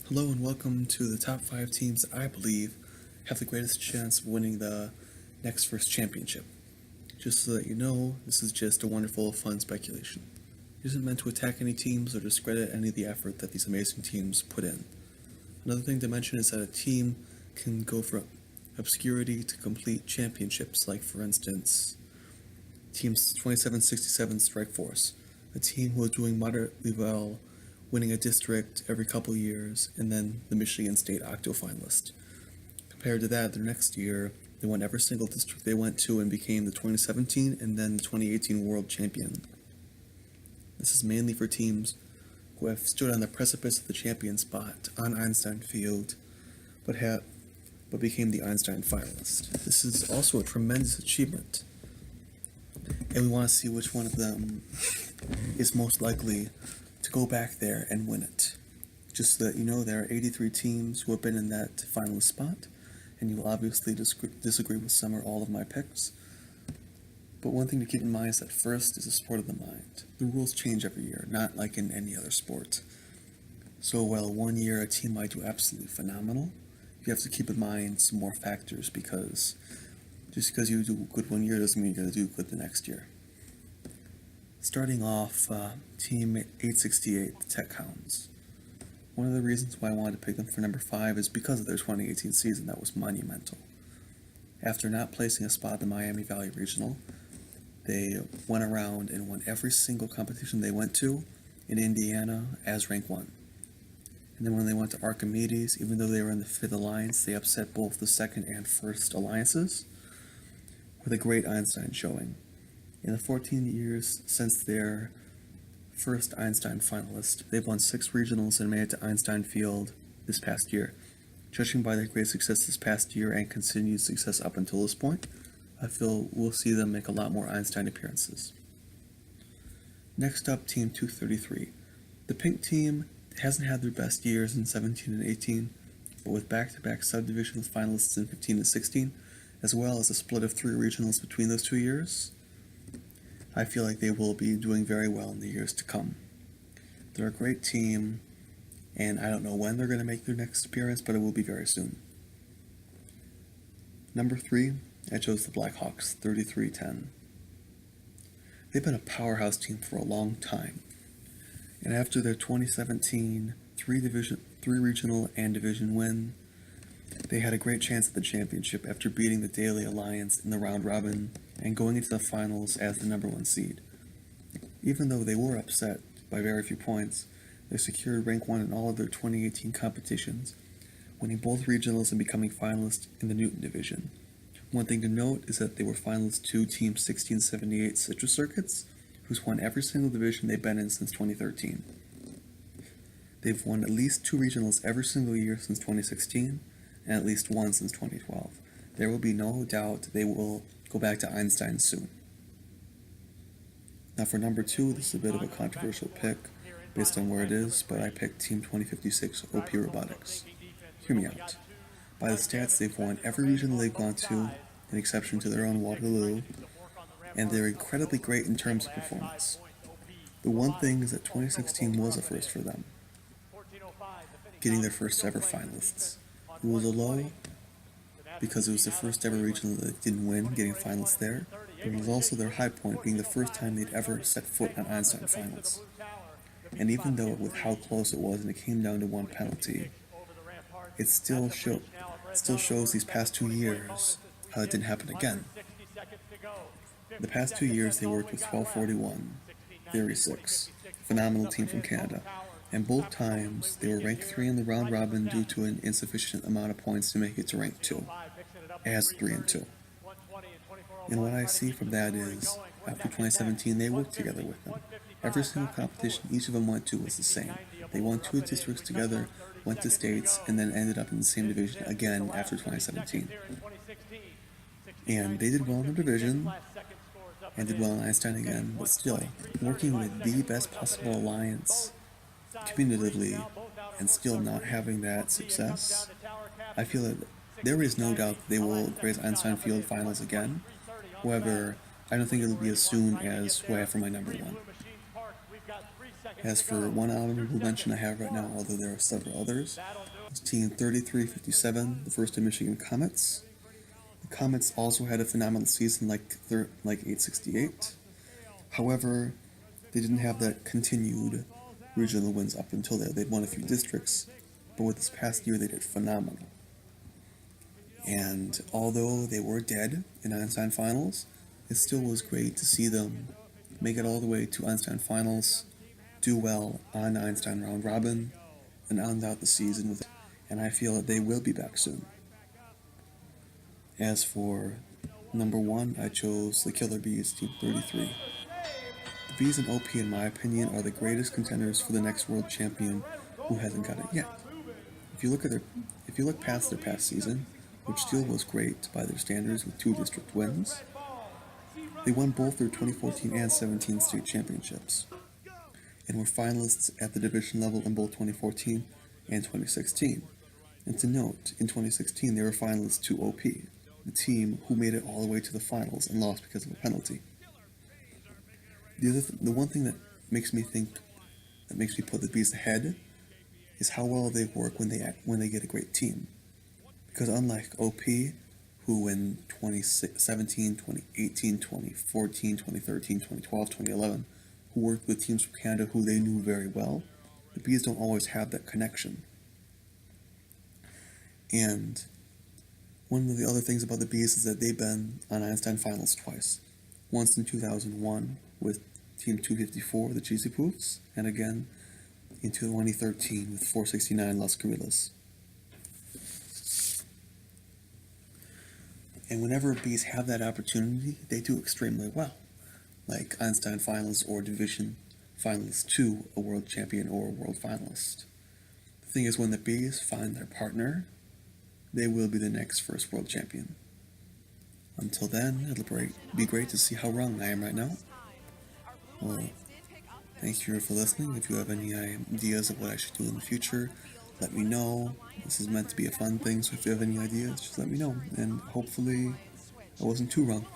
Hello and welcome to the top 5 teams that I believe have the greatest chance of winning the next first championship. Just so that you know, this is just a wonderful, fun speculation. It isn't meant to attack any teams or discredit any of the effort that these amazing teams put in. Another thing to mention is that a team can go from obscurity to complete championships, like for instance, Team's 2767 Strike Force, a team who was doing moderately well, winning a district every couple years, and then the Michigan State Octo finalist. Compared to that, the next year, they won every single district they went to and became the 2017 and then the 2018 world champion. This is mainly for teams who have stood on the precipice of the champion spot on Einstein Field, but became the Einstein finalist. This is also a tremendous achievement, and we want to see which one of them is most likely to go back there and win it. Just so that you know, there are 83 teams who have been in that finalist spot, and you will obviously disagree with some or all of my picks. But one thing to keep in mind is that first is a sport of the mind. The rules change every year, not like in any other sport. So while one year a team might do absolutely phenomenal, you have to keep in mind some more factors, because just because you do good one year doesn't mean you're going to do good the next year. Starting off, Team 868, the Tech Hounds. One of the reasons why I wanted to pick them for number 5 is because of their 2018 season that was monumental. After not placing a spot in the Miami Valley Regional, they went around and won every single competition they went to in Indiana as rank 1. And then when they went to Archimedes, even though they were in the 5th alliance, they upset both the 2nd and 1st alliances with a great Einstein showing. In the 14 years since their first Einstein finalist, they've won 6 regionals and made it to Einstein Field this past year. Judging by their great success this past year and continued success up until this point, I feel we'll see them make a lot more Einstein appearances. Next up, Team 233. The pink team hasn't had their best years in 17 and 18, but with back-to-back subdivisional finalists in 15 and 16, as well as a split of 3 regionals between those 2 years, I feel like they will be doing very well in the years to come. They're a great team, and I don't know when they're going to make their next appearance, but it will be very soon. Number 3, I chose the Blackhawks, 3310. They've been a powerhouse team for a long time, and after their 2017 3 regional and division win, they had a great chance at the championship after beating the Daily Alliance in the round robin and going into the finals as the number 1 seed. Even though they were upset by very few points, they secured rank 1 in all of their 2018 competitions, winning both regionals and becoming finalists in the Newton division. One thing to note is that they were finalists to Team 1678 Citrus Circuits, who's won every single division they've been in since 2013. They've won at least 2 regionals every single year since 2016, and at least 1 since 2012. There will be no doubt they will go back to Einstein soon. Now for number 2, this is a bit of a controversial pick based on where it is, but I picked Team 2056 OP Robotics. Hear me out. By the stats, they've won every regional they've gone to, an exception to their own Waterloo, and they're incredibly great in terms of performance. The one thing is that 2016 was a first for them, getting their first ever finalists. It was a low because it was the first ever regional that didn't win, getting finalists there, but it was also their high point, being the first time they'd ever set foot on Einstein finals. And even though with how close it was and it came down to 1 penalty, it still shows these past 2 years how it didn't happen again. The past 2 years they worked with 1241, Theory 6, phenomenal team from Canada, and both times they were ranked 3 in the round robin due to an insufficient amount of points to make it to rank 2, as 3 and 2. And what I see from that is, after 2017 they worked together with them. Every single competition each of them went to was the same. They won 2 districts together, went to states, and then ended up in the same division again after 2017. And they did well in their division, and did well in Einstein again, but still, working with the best possible alliance cumulatively and still not having that success, I feel that there is no doubt that they will grace Einstein Field finals again. However, I don't think it'll be as soon as who I have for my number 1. As for one honorable mention I have right now, although there are several others, is Team 3357, the first in Michigan Comets. The Comets also had a phenomenal season like 868. However, they didn't have that continued regional wins up until that. They'd won a few districts, but with this past year they did phenomenal. And although they were dead in Einstein Finals, it still was great to see them make it all the way to Einstein Finals, do well on Einstein Round Robin, and end out the season with it. And I feel that they will be back soon. As for number 1, I chose the Killer Bees, Team 33. The Bees and OP, in my opinion, are the greatest contenders for the next world champion who hasn't got it yet. If you look past their past season, which still was great by their standards with 2 district wins, they won both their 2014 and 17 state championships, and were finalists at the division level in both 2014 and 2016. And to note, in 2016 they were finalists to OP, the team who made it all the way to the finals and lost because of a penalty. The one thing that makes me put the Bees ahead is how well they work when they get a great team. Because unlike OP, who in 2017, 2018, 2014, 2013, 2012, 2011, who worked with teams from Canada who they knew very well, the Bees don't always have that connection. And one of the other things about the Bees is that they've been on Einstein Finals twice. Once in 2001 with Team 254, the Cheesy Poofs, and again in 2013 with 469 Las Gorillas. And whenever Bees have that opportunity, they do extremely well, like Einstein Finals or Division Finals to a world champion or a world finalist. The thing is, when the Bees find their partner, they will be the next first world champion. Until then, it'll be great to see how wrong I am right now. Well, thank you for listening. If you have any ideas of what I should do in the future, let me know. This is meant to be a fun thing, so if you have any ideas, just let me know. And hopefully I wasn't too wrong.